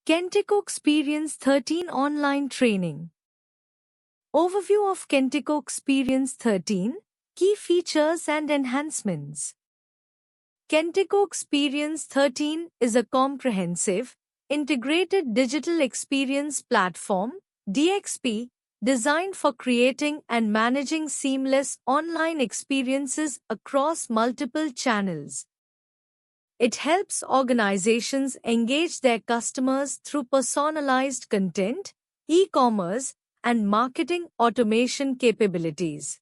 Kentico Experience 13 Online Training. Overview of Kentico Experience 13, Key Features and Enhancements. Kentico Experience 13 is a comprehensive, integrated digital experience platform, DXP, designed for creating and managing seamless online experiences across multiple channels. It helps organizations engage their customers through personalized content, e-commerce, and marketing automation capabilities.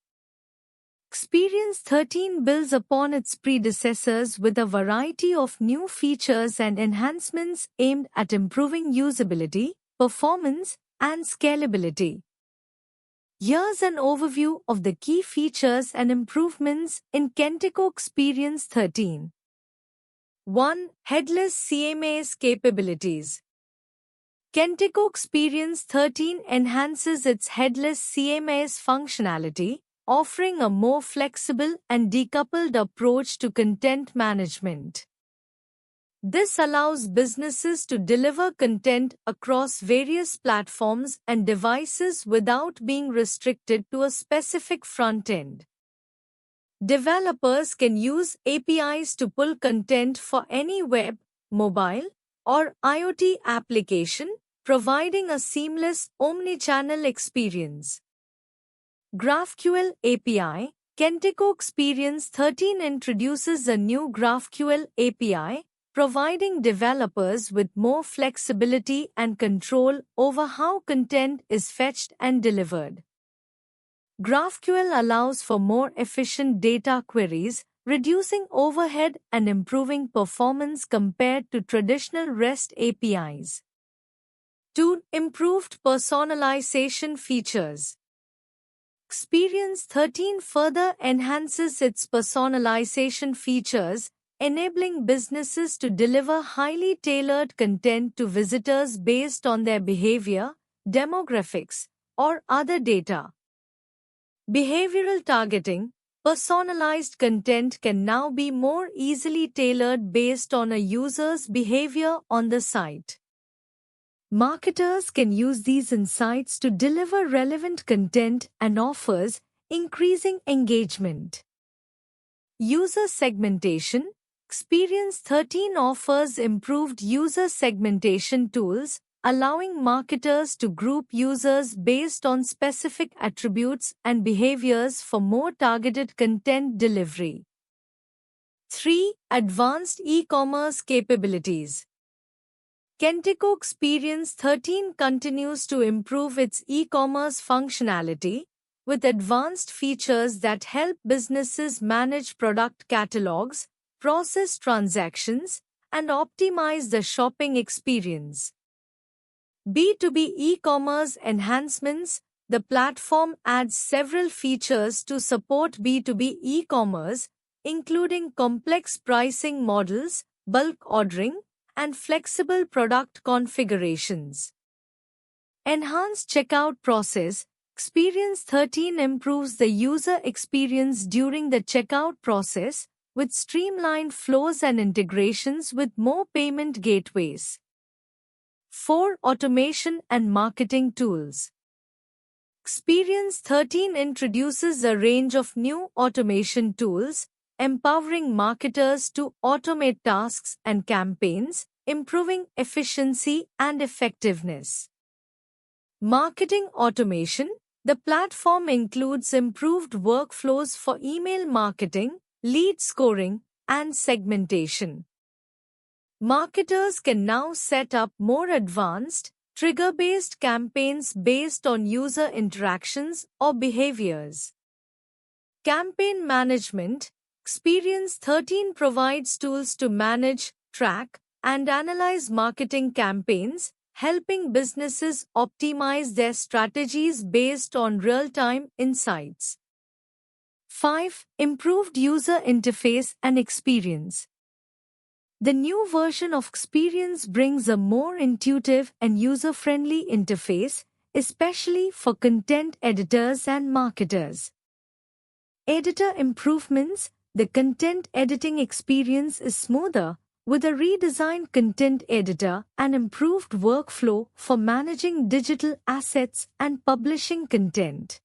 Experience 13 builds upon its predecessors with a variety of new features and enhancements aimed at improving usability, performance, and scalability. Here's an overview of the key features and improvements in Kentico Experience 13. 1. Headless CMS capabilities. Kentico Experience 13 enhances its headless CMS functionality, offering a more flexible and decoupled approach to content management. This allows businesses to deliver content across various platforms and devices without being restricted to a specific front end. Developers can use APIs to pull content for any web, mobile, or IoT application, providing a seamless omnichannel experience. GraphQL API. Kentico Experience 13 introduces a new GraphQL API, providing developers with more flexibility and control over how content is fetched and delivered. GraphQL allows for more efficient data queries, reducing overhead and improving performance compared to traditional REST APIs. 2. Improved personalization features. Experience 13 further enhances its personalization features, enabling businesses to deliver highly tailored content to visitors based on their behavior, demographics, or other data. Behavioral targeting. Personalized content can now be more easily tailored based on a user's behavior on the site. Marketers can use these insights to deliver relevant content and offers, increasing engagement. User segmentation. Experience 13 offers improved user segmentation tools, allowing marketers to group users based on specific attributes and behaviors for more targeted content delivery. 3. Advanced e-commerce capabilities. Kentico Experience 13 continues to improve its e-commerce functionality, with advanced features that help businesses manage product catalogs, process transactions, and optimize the shopping experience. B2B e-commerce enhancements. The platform adds several features to support B2B e-commerce, including complex pricing models, bulk ordering, and flexible product configurations. Enhanced checkout process. Experience 13 improves the user experience during the checkout process, with streamlined flows and integrations with more payment gateways. 4. Automation and marketing tools. Experience 13 introduces a range of new automation tools, empowering marketers to automate tasks and campaigns, improving efficiency and effectiveness. Marketing automation. The platform includes improved workflows for email marketing, lead scoring, and segmentation. Marketers can now set up more advanced, trigger-based campaigns based on user interactions or behaviors. Campaign management. Experience 13 provides tools to manage, track, and analyze marketing campaigns, helping businesses optimize their strategies based on real-time insights. 5. Improved user interface and experience. The new version of Experience brings a more intuitive and user-friendly interface, especially for content editors and marketers. Editor improvements. The content editing experience is smoother, with a redesigned content editor and improved workflow for managing digital assets and publishing content.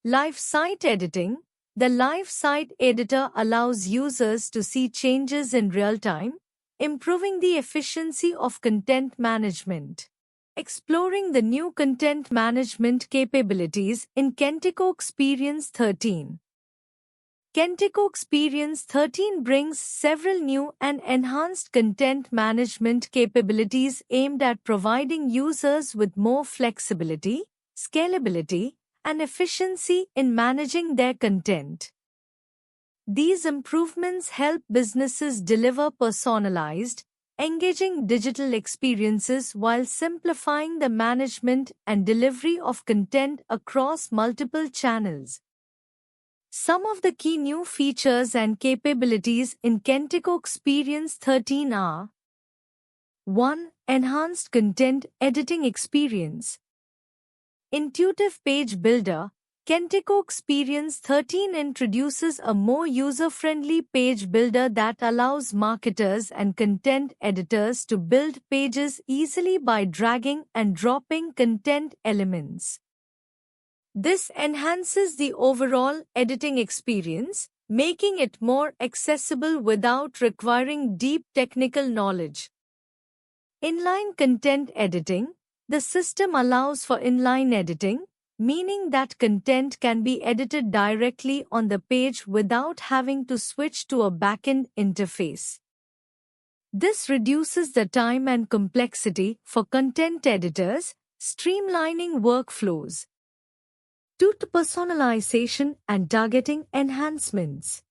Live Site Editing. The Live Site Editor allows users to see changes in real time, improving the efficiency of content management. Exploring the new content management capabilities in Kentico Experience 13. Kentico Experience 13 brings several new and enhanced content management capabilities aimed at providing users with more flexibility, scalability, and efficiency in managing their content. These improvements help businesses deliver personalized, engaging digital experiences while simplifying the management and delivery of content across multiple channels. Some of the key new features and capabilities in Kentico Experience 13 are: 1. Enhanced content editing experience. Intuitive Page Builder. Kentico Experience 13 introduces a more user-friendly page builder that allows marketers and content editors to build pages easily by dragging and dropping content elements. This enhances the overall editing experience, making it more accessible without requiring deep technical knowledge. Inline content editing. The system allows for inline editing, meaning that content can be edited directly on the page without having to switch to a backend interface. This reduces the time and complexity for content editors, streamlining workflows. 2. Personalization and targeting enhancements.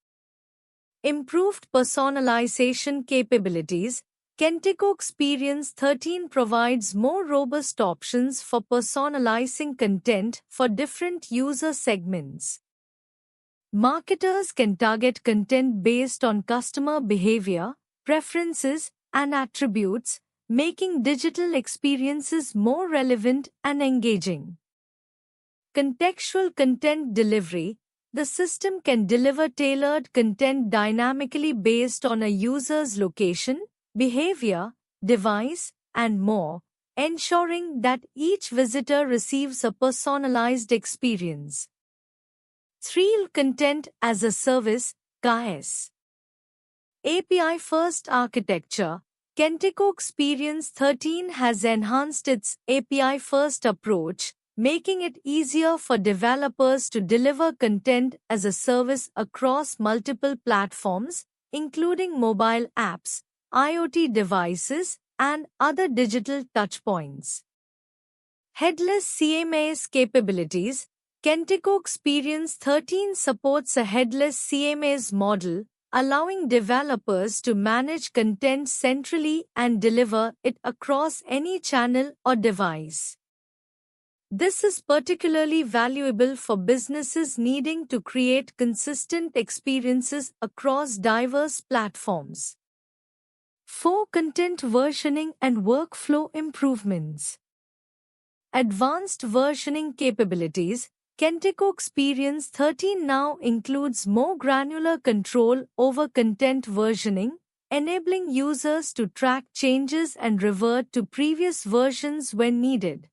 Improved personalization capabilities. Kentico Experience 13 provides more robust options for personalizing content for different user segments. Marketers can target content based on customer behavior, preferences, and attributes, making digital experiences more relevant and engaging. Contextual content delivery. The system can deliver tailored content dynamically based on a user's location, behavior, device, and more, ensuring that each visitor receives a personalized experience. 3. Content as a Service, CaaS. API-first architecture. Kentico Experience 13 has enhanced its API-first approach, making it easier for developers to deliver content as a service across multiple platforms, including mobile apps, IoT devices, and other digital touchpoints. Headless CMS capabilities. Kentico Experience 13 supports a headless CMS model, allowing developers to manage content centrally and deliver it across any channel or device. This is particularly valuable for businesses needing to create consistent experiences across diverse platforms. 4. Content versioning and workflow improvements. Advanced versioning capabilities. Kentico Experience 13 now includes more granular control over content versioning, enabling users to track changes and revert to previous versions when needed.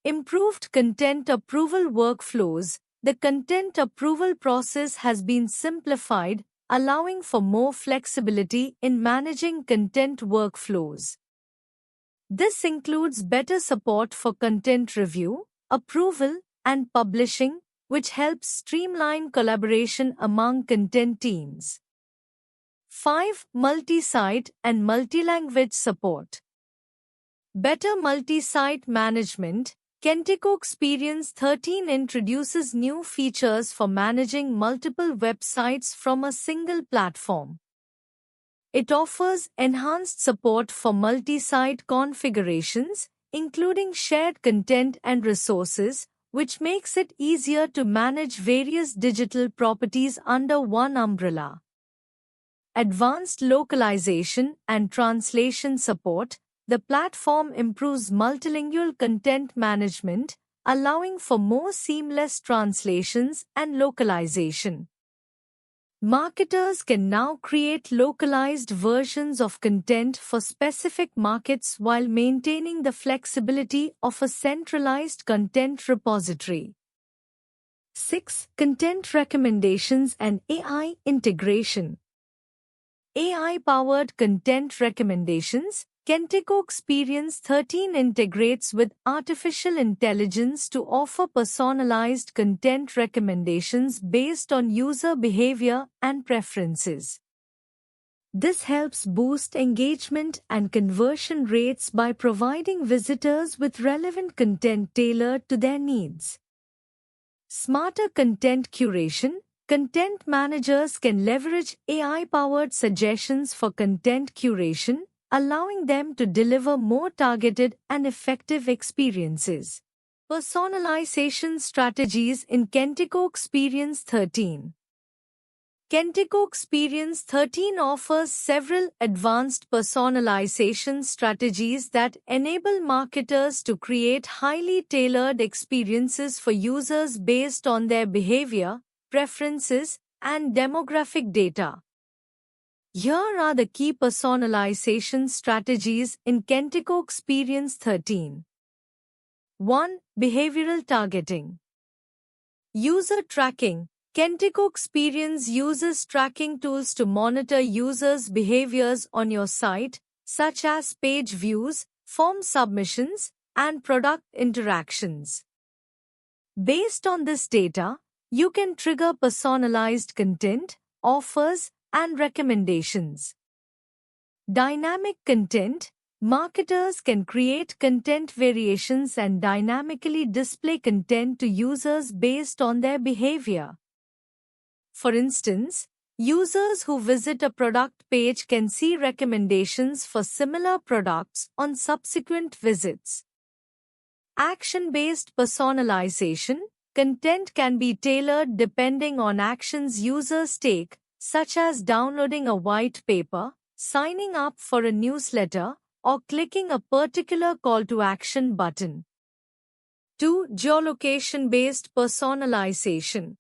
Improved content approval workflows. The content approval process has been simplified, allowing for more flexibility in managing content workflows. This includes better support for content review, approval, and publishing, which helps streamline collaboration among content teams. 5. Multi-site and multi-language support. Better multi-site management. Kentico Experience 13 introduces new features for managing multiple websites from a single platform. It offers enhanced support for multi-site configurations, including shared content and resources, which makes it easier to manage various digital properties under one umbrella. Advanced localization and translation support. The platform improves multilingual content management, allowing for more seamless translations and localization. Marketers can now create localized versions of content for specific markets while maintaining the flexibility of a centralized content repository. 6. Content recommendations and AI integration. AI-powered content recommendations. Kentico Experience 13 integrates with artificial intelligence to offer personalized content recommendations based on user behavior and preferences. This helps boost engagement and conversion rates by providing visitors with relevant content tailored to their needs. Smarter content curation. Content managers can leverage AI-powered suggestions for content curation, allowing them to deliver more targeted and effective experiences. Personalization strategies in Kentico Experience 13. Kentico Experience 13 offers several advanced personalization strategies that enable marketers to create highly tailored experiences for users based on their behavior, preferences, and demographic data. Here are the key personalization strategies in Kentico Experience 13. 1. Behavioral targeting. User tracking. Kentico Experience uses tracking tools to monitor users' behaviors on your site, such as page views, form submissions, and product interactions. Based on this data, you can trigger personalized content, offers, and recommendations. Dynamic content. Marketers can create content variations and dynamically display content to users based on their behavior. For instance, users who visit a product page can see recommendations for similar products on subsequent visits. Action-based personalization. Content can be tailored depending on actions users take, such as downloading a white paper, signing up for a newsletter, or clicking a particular call to action button. 2. Geolocation-based personalization.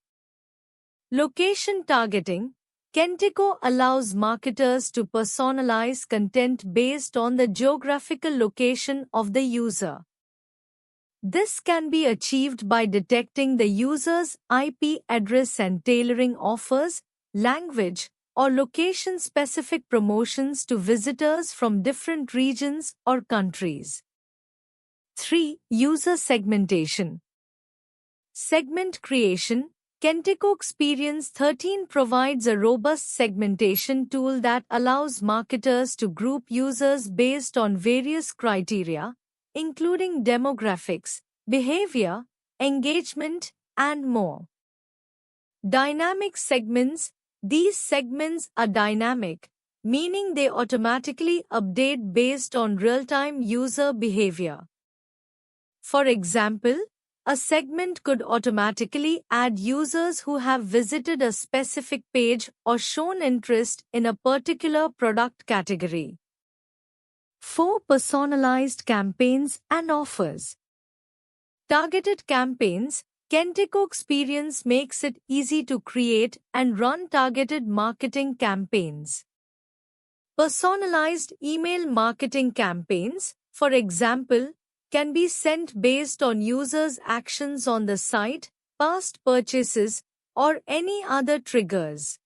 Location targeting. Kentico allows marketers to personalize content based on the geographical location of the user. This can be achieved by detecting the user's IP address and tailoring offers, language, or location-specific promotions to visitors from different regions or countries. 3. User segmentation. Segment creation. Kentico Experience 13 provides a robust segmentation tool that allows marketers to group users based on various criteria, including demographics, behavior, engagement, and more. Dynamic segments. These segments are dynamic, meaning they automatically update based on real-time user behavior. For example, a segment could automatically add users who have visited a specific page or shown interest in a particular product category. 4. Personalized campaigns and offers. Targeted campaigns. Kentico Experience makes it easy to create and run targeted marketing campaigns. Personalized email marketing campaigns, for example, can be sent based on users' actions on the site, past purchases, or any other triggers.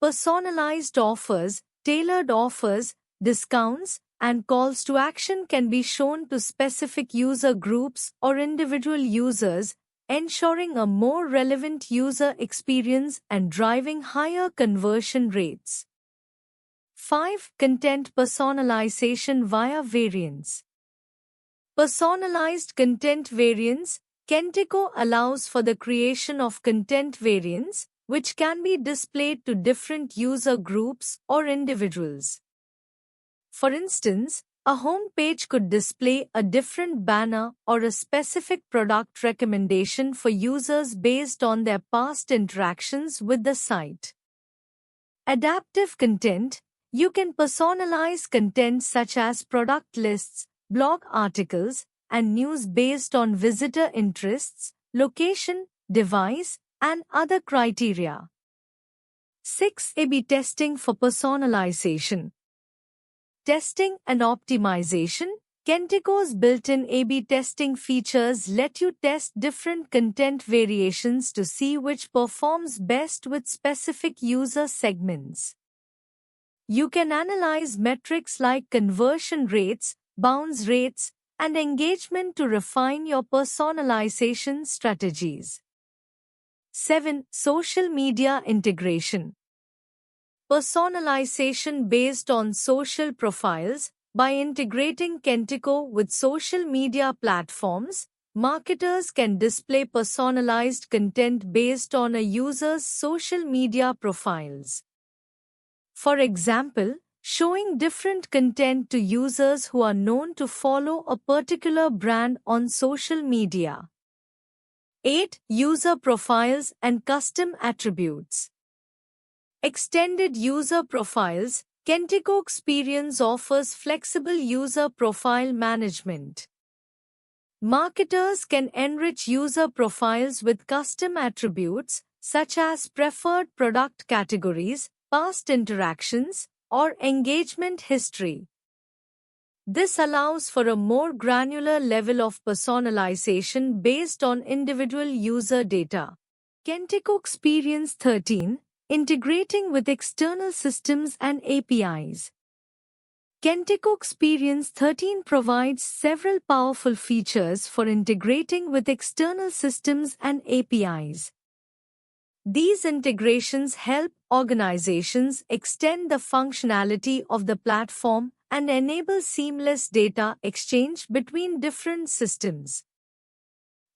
Personalized offers, tailored offers, discounts, and calls to action can be shown to specific user groups or individual users, ensuring a more relevant user experience and driving higher conversion rates. 5. Content personalization via variants. Personalized content variants. Kentico allows for the creation of content variants, which can be displayed to different user groups or individuals. For instance, a home page could display a different banner or a specific product recommendation for users based on their past interactions with the site. Adaptive content. You can personalize content such as product lists, blog articles, and news based on visitor interests, location, device, and other criteria. 6. A/B testing for personalization. Testing and optimization. Kentico's built-in A/B testing features let you test different content variations to see which performs best with specific user segments. You can analyze metrics like conversion rates, bounce rates, and engagement to refine your personalization strategies. 7. Social media integration. Personalization based on social profiles. By integrating Kentico with social media platforms, marketers can display personalized content based on a user's social media profiles. For example, showing different content to users who are known to follow a particular brand on social media. 8. User profiles and custom attributes. Extended user profiles. Kentico Experience offers flexible user profile management. Marketers can enrich user profiles with custom attributes such as preferred product categories, past interactions, or engagement history. This allows for a more granular level of personalization based on individual user data. Kentico Experience 13. Integrating with external systems and APIs. Kentico Experience 13 provides several powerful features for integrating with external systems and APIs. These integrations help organizations extend the functionality of the platform and enable seamless data exchange between different systems.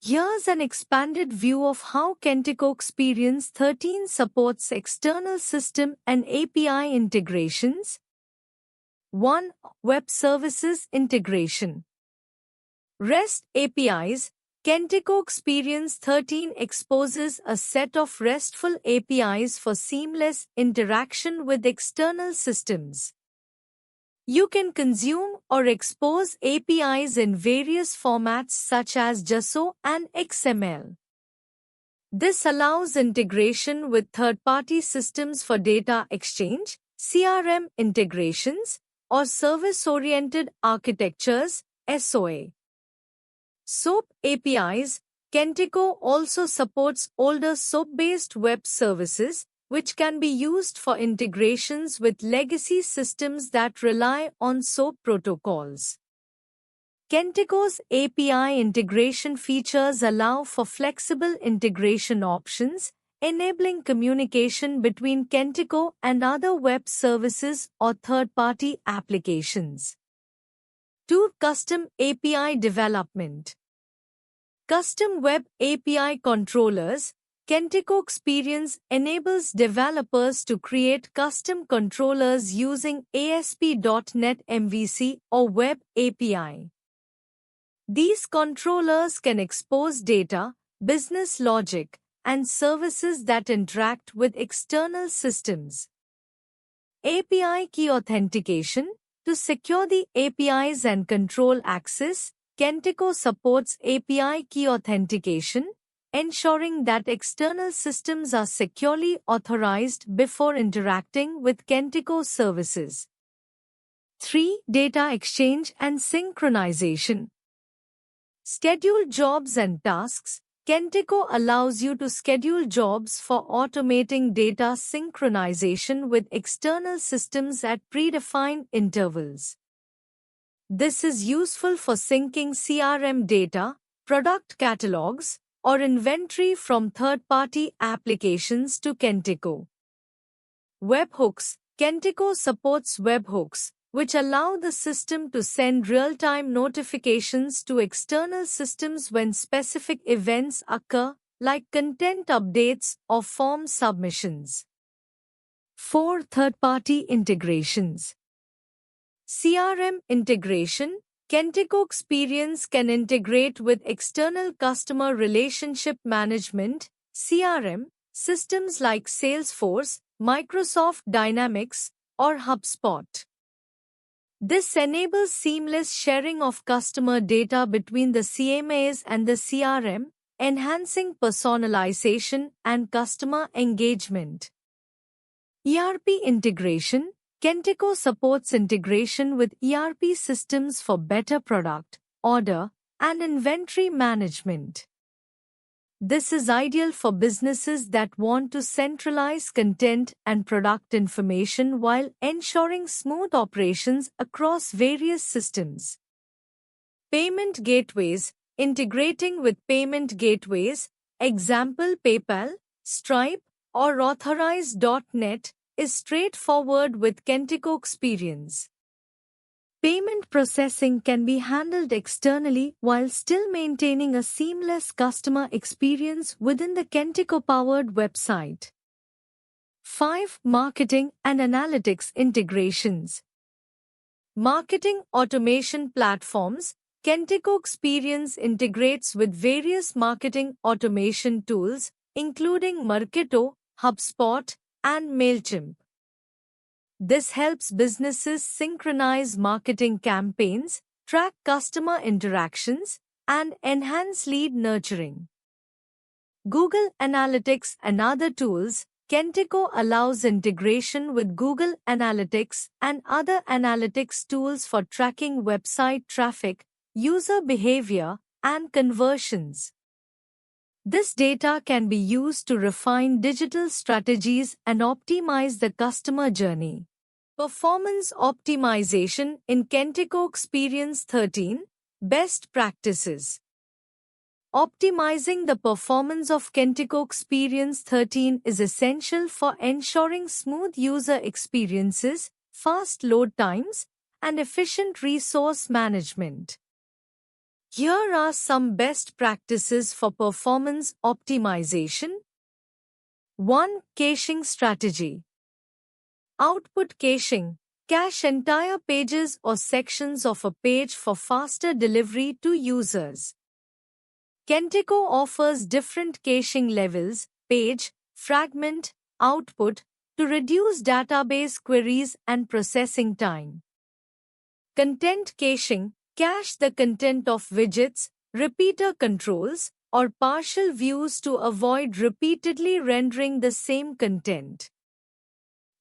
Here's an expanded view of how Kentico Experience 13 supports external system and API integrations. 1. Web Services Integration. REST APIs. Kentico Experience 13 exposes a set of RESTful APIs for seamless interaction with external systems. You can consume or expose APIs in various formats such as JSON and XML. This allows integration with third-party systems for data exchange, CRM integrations, or service-oriented architectures, SOA. SOAP APIs. Kentico also supports older SOAP-based web services, which can be used for integrations with legacy systems that rely on SOAP protocols. Kentico's API integration features allow for flexible integration options, enabling communication between Kentico and other web services or third-party applications. 2. Custom API development. Custom Web API Controllers. Kentico Experience enables developers to create custom controllers using ASP.NET MVC or Web API. These controllers can expose data, business logic, and services that interact with external systems. API Key Authentication. To secure the APIs and control access, Kentico supports API Key Authentication, ensuring that external systems are securely authorized before interacting with Kentico services. 3. Data exchange and synchronization. Schedule jobs and tasks. Kentico allows you to schedule jobs for automating data synchronization with external systems at predefined intervals. This is useful for syncing CRM data, product catalogs, or inventory from third-party applications to Kentico. Webhooks. Kentico supports webhooks, which allow the system to send real-time notifications to external systems when specific events occur, like content updates or form submissions. 4. Third-party integrations. CRM integration. Kentico Experience can integrate with external customer relationship management (CRM) systems like Salesforce, Microsoft Dynamics, or HubSpot. This enables seamless sharing of customer data between the CMAs and the CRM, enhancing personalization and customer engagement. ERP integration. Kentico supports integration with ERP systems for better product, order, and inventory management. This is ideal for businesses that want to centralize content and product information while ensuring smooth operations across various systems. Payment gateways. Integrating with payment gateways, example PayPal, Stripe, or Authorize.net, is straightforward with Kentico experience. Payment processing can be handled externally while still maintaining a seamless customer experience within the Kentico-powered website. 5. Marketing and analytics integrations. Marketing automation platforms. Kentico Experience integrates with various marketing automation tools, including Marketo, HubSpot, and MailChimp. This helps businesses synchronize marketing campaigns, track customer interactions, and enhance lead nurturing. Google Analytics and other tools. Kentico allows integration with Google Analytics and other analytics tools for tracking website traffic, user behavior, and conversions. This data can be used to refine digital strategies and optimize the customer journey. Performance optimization in Kentico Experience 13. Best practices. Optimizing the performance of Kentico Experience 13 is essential for ensuring smooth user experiences, fast load times, and efficient resource management. Here are some best practices for performance optimization. 1. Caching strategy. Output caching. Cache entire pages or sections of a page for faster delivery to users. Kentico offers different caching levels, page, fragment, output, to reduce database queries and processing time. Content caching. Cache the content of widgets, repeater controls, or partial views to avoid repeatedly rendering the same content.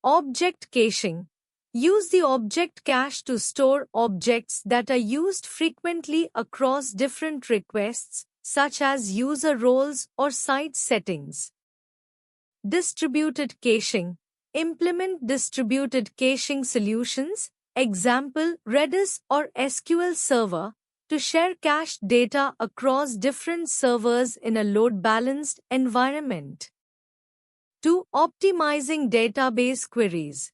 Object caching. Use the object cache to store objects that are used frequently across different requests, such as user roles or site settings. Distributed caching. Implement distributed caching solutions, example Redis or SQL Server, to share cached data across different servers in a load-balanced environment. 2. Optimizing database queries.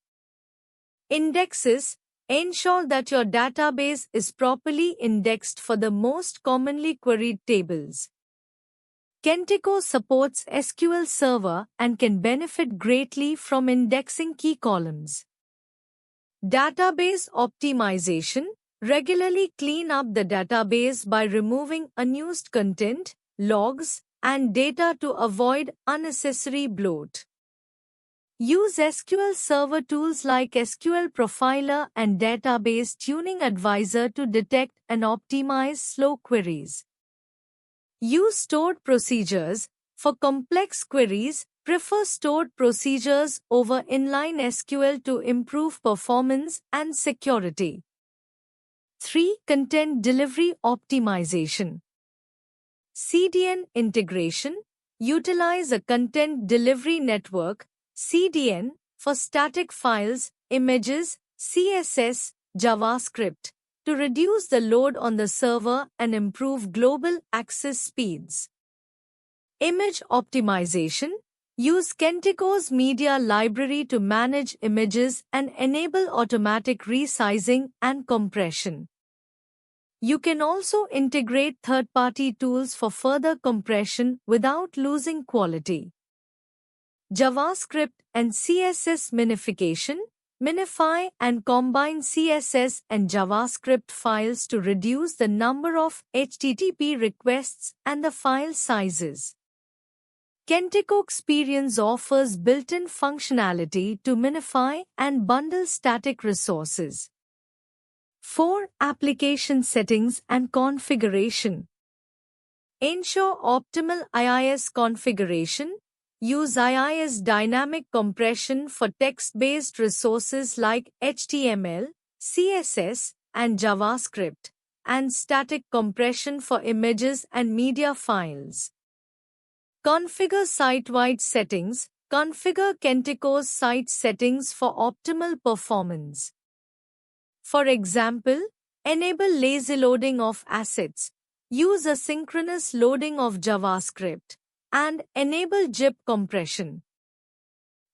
Indexes. Ensure that your database is properly indexed for the most commonly queried tables. Kentico supports SQL Server and can benefit greatly from indexing key columns. Database optimization. Regularly clean up the database by removing unused content, logs, and data to avoid unnecessary bloat. Use SQL Server tools like SQL Profiler and Database Tuning Advisor to detect and optimize slow queries. Use stored procedures. For complex queries, prefer stored procedures over inline SQL to improve performance and security. 3. Content delivery optimization. CDN integration. Utilize a content delivery network, CDN, for static files, images, CSS, JavaScript, to reduce the load on the server and improve global access speeds. Image optimization. Use Kentico's media library to manage images and enable automatic resizing and compression. You can also integrate third-party tools for further compression without losing quality. JavaScript and CSS minification. Minify and combine CSS and JavaScript files to reduce the number of HTTP requests and the file sizes. Kentico Experience offers built-in functionality to minify and bundle static resources. 4. Application settings and configuration. Ensure optimal IIS configuration. Use IIS dynamic compression for text-based resources like HTML, CSS, and JavaScript, and static compression for images and media files. Configure site-wide settings. Configure Kentico's site settings for optimal performance. For example, enable lazy loading of assets, use asynchronous loading of JavaScript, and enable zip compression.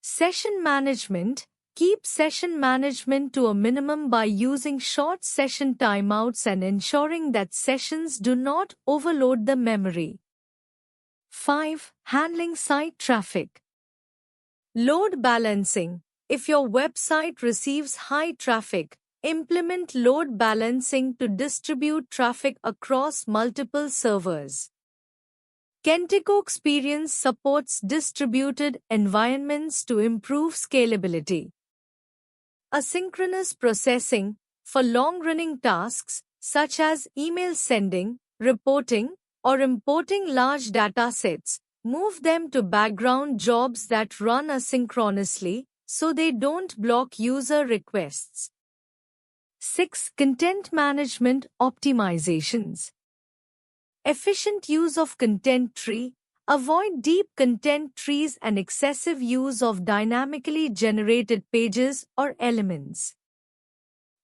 Session management. Keep session management to a minimum by using short session timeouts and ensuring that sessions do not overload the memory. 5. Handling site traffic. Load balancing. If your website receives high traffic, implement load balancing to distribute traffic across multiple servers. Kentico Experience supports distributed environments to improve scalability. Asynchronous processing. For long-running tasks, such as email sending, reporting, or importing large datasets, move them to background jobs that run asynchronously so they don't block user requests. 6. Content management optimizations. Efficient use of content tree. Avoid deep content trees and excessive use of dynamically generated pages or elements.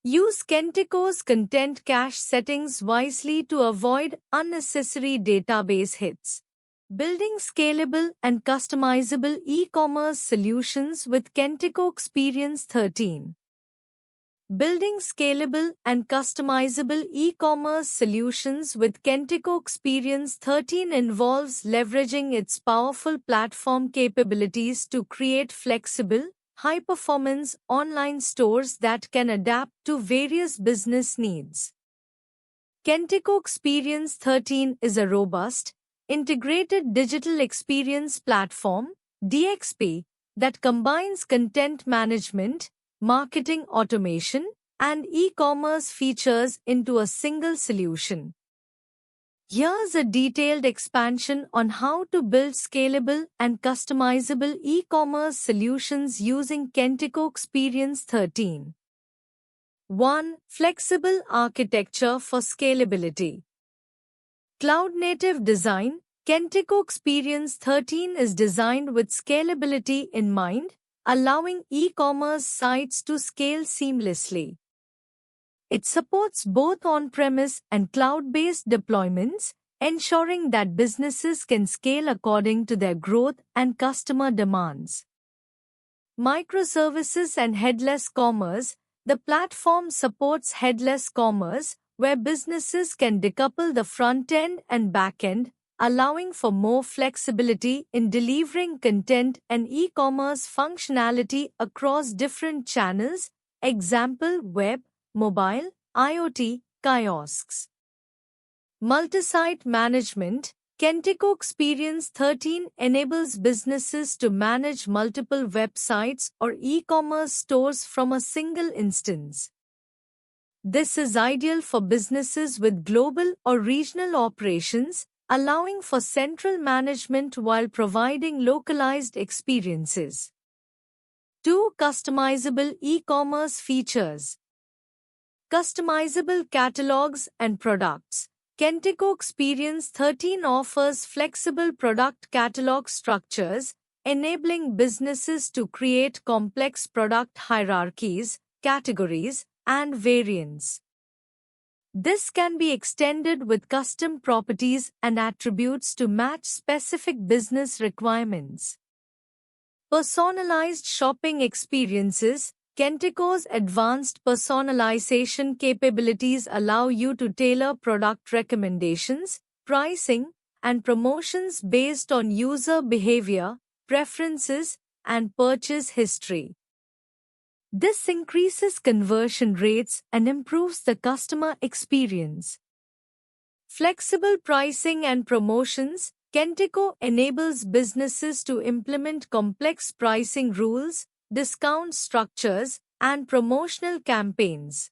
Use Kentico's content cache settings wisely to avoid unnecessary database hits. Building scalable and customizable e-commerce solutions with Kentico Experience 13. Building scalable and customizable e-commerce solutions with Kentico Experience 13 involves leveraging its powerful platform capabilities to create flexible, high-performance online stores that can adapt to various business needs. Kentico Experience 13 is a robust, integrated digital experience platform (DXP) that combines content management, marketing automation, and e-commerce features into a single solution. Here's a detailed expansion on how to build scalable and customizable e-commerce solutions using Kentico Experience 13. 1. Flexible architecture for scalability. Cloud-native design. Kentico Experience 13 is designed with scalability in mind, allowing e-commerce sites to scale seamlessly. It supports both on-premise and cloud-based deployments, ensuring that businesses can scale according to their growth and customer demands. Microservices and headless commerce. The platform supports headless commerce, where businesses can decouple the front-end and back-end, allowing for more flexibility in delivering content and e-commerce functionality across different channels, example web, mobile, IoT, kiosks. Multi-site management. Kentico Experience 13 enables businesses to manage multiple websites or e-commerce stores from a single instance. This is ideal for businesses with global or regional operations, allowing for central management while providing localized experiences. 2. Customizable e-commerce features. Customizable catalogs and products. Kentico Experience 13 offers flexible product catalog structures, enabling businesses to create complex product hierarchies, categories, and variants. This can be extended with custom properties and attributes to match specific business requirements. Personalized shopping experiences. Kentico's advanced personalization capabilities allow you to tailor product recommendations, pricing, and promotions based on user behavior, preferences, and purchase history. This increases conversion rates and improves the customer experience. Flexible pricing and promotions. Kentico enables businesses to implement complex pricing rules, discount structures, and promotional campaigns.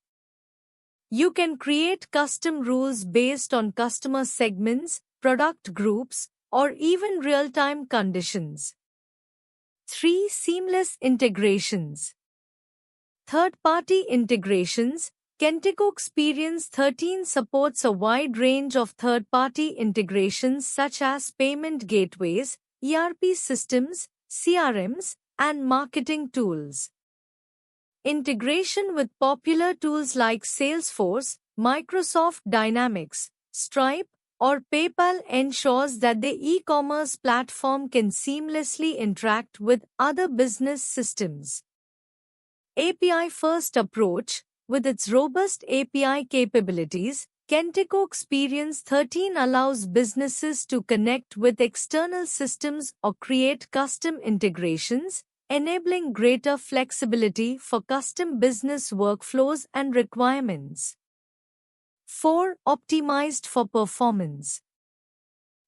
You can create custom rules based on customer segments, product groups, or even real-time conditions. 3. Seamless integrations. Third-party integrations. Kentico Experience 13 supports a wide range of third-party integrations such as payment gateways, ERP systems, CRMs, and marketing tools. Integration with popular tools like Salesforce, Microsoft Dynamics, Stripe, or PayPal ensures that the e-commerce platform can seamlessly interact with other business systems. API-first approach. With its robust API capabilities, Kentico Experience 13 allows businesses to connect with external systems or create custom integrations, enabling greater flexibility for custom business workflows and requirements. 4. Optimized for performance.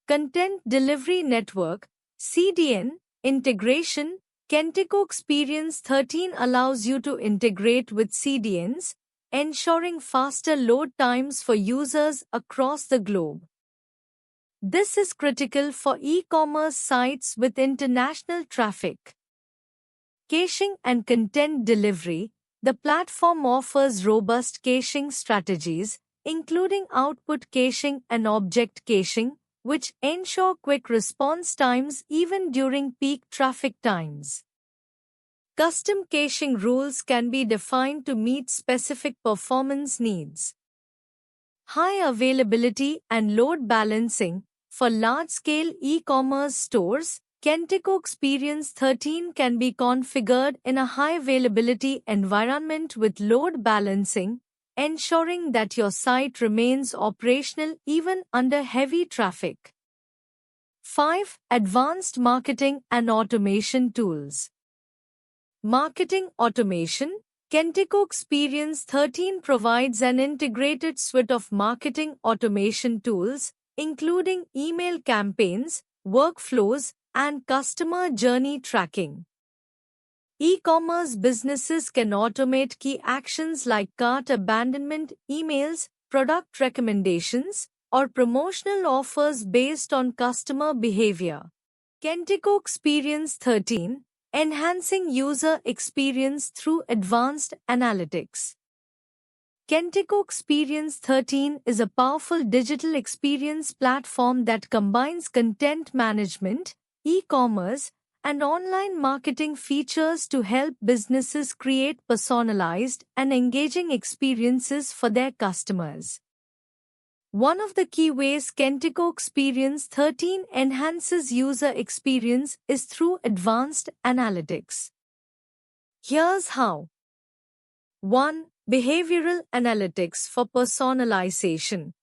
Content Delivery Network (CDN) integration. Kentico Experience 13 allows you to integrate with CDNs, ensuring faster load times for users across the globe. This is critical for e-commerce sites with international traffic. Caching and content delivery. The platform offers robust caching strategies, including output caching and object caching, which ensure quick response times even during peak traffic times. Custom caching rules can be defined to meet specific performance needs. High availability and load balancing. For large-scale e-commerce stores, Kentico Experience 13 can be configured in a high-availability environment with load balancing, ensuring that your site remains operational even under heavy traffic. 5. Advanced marketing and automation tools. Marketing automation. Kentico Experience 13 provides an integrated suite of marketing automation tools, including email campaigns, workflows, and customer journey tracking. E-commerce businesses can automate key actions like cart abandonment emails, product recommendations, or promotional offers based on customer behavior. Kentico Experience 13, enhancing user experience through advanced analytics. Kentico Experience 13 is a powerful digital experience platform that combines content management, e-commerce, and online marketing features to help businesses create personalized and engaging experiences for their customers. One of the key ways Kentico Experience 13 enhances user experience is through advanced analytics. Here's how. 1. Behavioral analytics for personalization.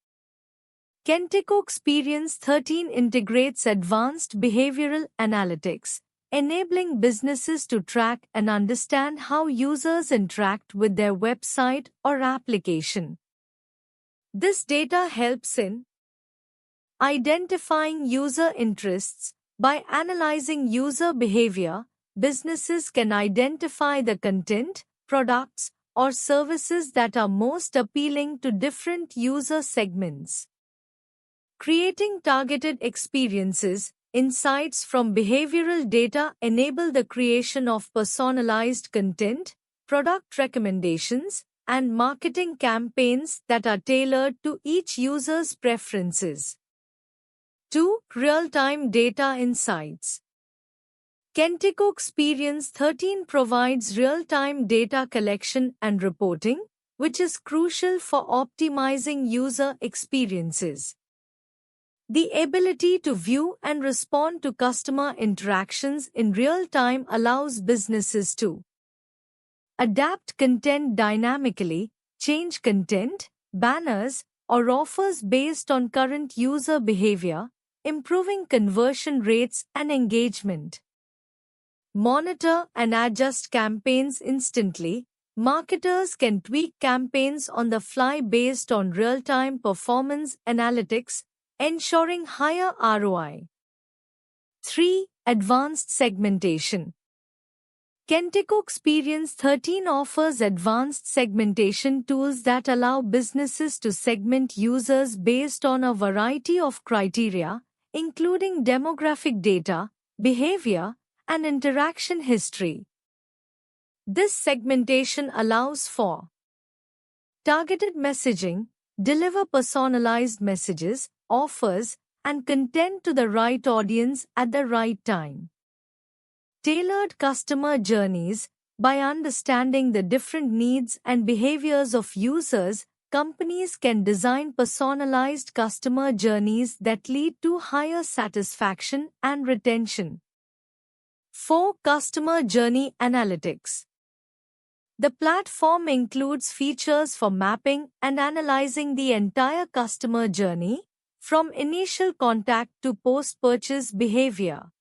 Kentico Experience 13 integrates advanced behavioral analytics, enabling businesses to track and understand how users interact with their website or application. This data helps in identifying user interests. By analyzing user behavior, businesses can identify the content, products, or services that are most appealing to different user segments. Creating targeted experiences. Insights from behavioral data enable the creation of personalized content, product recommendations, and marketing campaigns that are tailored to each user's preferences. 2. Real-time data insights. Kentico Experience 13 provides real-time data collection and reporting, which is crucial for optimizing user experiences. The ability to view and respond to customer interactions in real time allows businesses to adapt content dynamically, change content, banners, or offers based on current user behavior, improving conversion rates and engagement. Monitor and adjust campaigns instantly. Marketers can tweak campaigns on the fly based on real-time performance analytics, ensuring higher ROI. 3. Advanced segmentation. Kentico Experience 13 offers advanced segmentation tools that allow businesses to segment users based on a variety of criteria, including demographic data, behavior, and interaction history. This segmentation allows for targeted messaging, deliver personalized messages, offers, and content to the right audience at the right time. Tailored customer journeys. By understanding the different needs and behaviors of users, companies can design personalized customer journeys that lead to higher satisfaction and retention. 4. Customer Journey Analytics. The platform includes features for mapping and analyzing the entire customer journey, from initial contact to post-purchase behavior.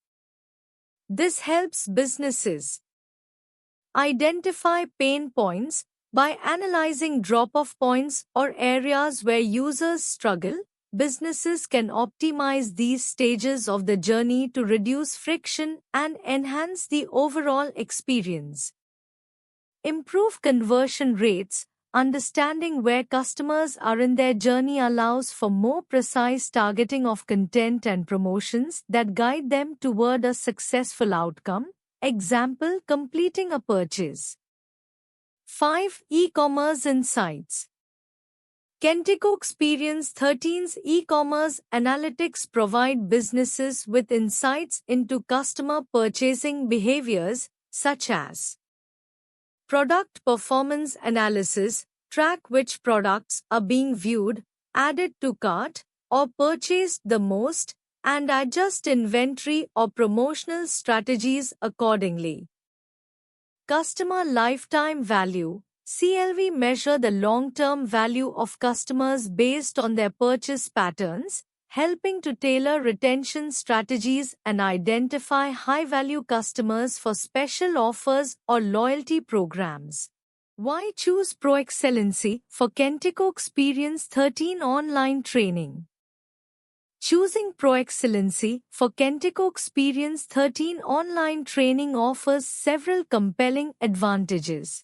This helps businesses identify pain points. By analyzing drop-off points or areas where users struggle. Businesses can optimize these stages of the journey to reduce friction and enhance the overall experience. Improve conversion rates. Understanding where customers are in their journey allows for more precise targeting of content and promotions that guide them toward a successful outcome. Example: completing a purchase. 5. E-commerce insights. Kentico Experience 13's e-commerce analytics provide businesses with insights into customer purchasing behaviors, such as product performance analysis, track which products are being viewed, added to cart, or purchased the most, and adjust inventory or promotional strategies accordingly. Customer Lifetime Value. CLV measure the long-term value of customers based on their purchase patterns, helping to tailor retention strategies and identify high-value customers for special offers or loyalty programs. Why choose ProExcellency for Kentico Experience 13 online training? Choosing ProExcellency for Kentico Experience 13 online training offers several compelling advantages.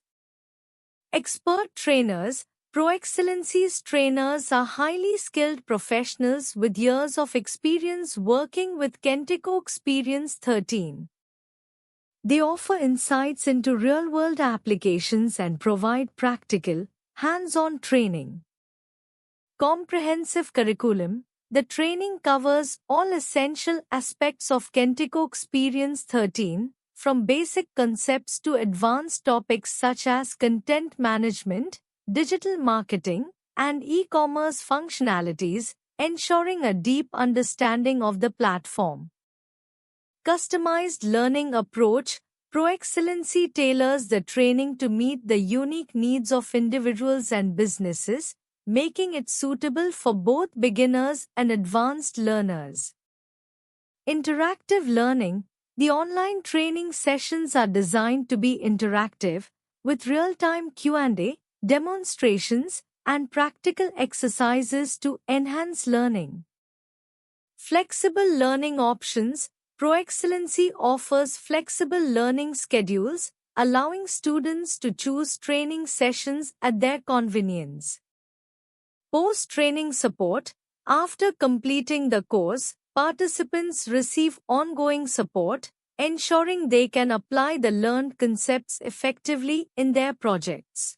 Expert trainers. ProExcellency's trainers are highly skilled professionals with years of experience working with Kentico Experience 13. They offer insights into real-world applications and provide practical, hands-on training. Comprehensive curriculum. The training covers all essential aspects of Kentico Experience 13, from basic concepts to advanced topics such as content management, digital marketing, and e-commerce functionalities, ensuring a deep understanding of the platform. Customized learning approach. ProExcellency tailors the training to meet the unique needs of individuals and businesses, making it suitable for both beginners and advanced learners. Interactive learning. The online training sessions are designed to be interactive, with real-time Q&A, demonstrations, and practical exercises to enhance learning. Flexible learning options. ProExcellency offers flexible learning schedules, allowing students to choose training sessions at their convenience. Post-training support. After completing the course, participants receive ongoing support, ensuring they can apply the learned concepts effectively in their projects.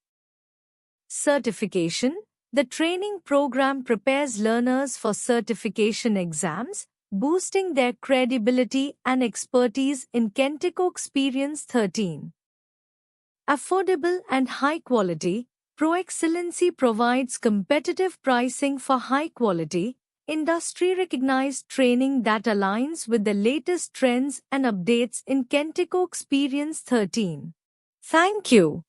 Certification. The training program prepares learners for certification exams, boosting their credibility and expertise in Kentico Experience 13. Affordable and high quality. ProExcellency provides competitive pricing for high-quality, industry-recognized training that aligns with the latest trends and updates in Kentico Experience 13. Thank you.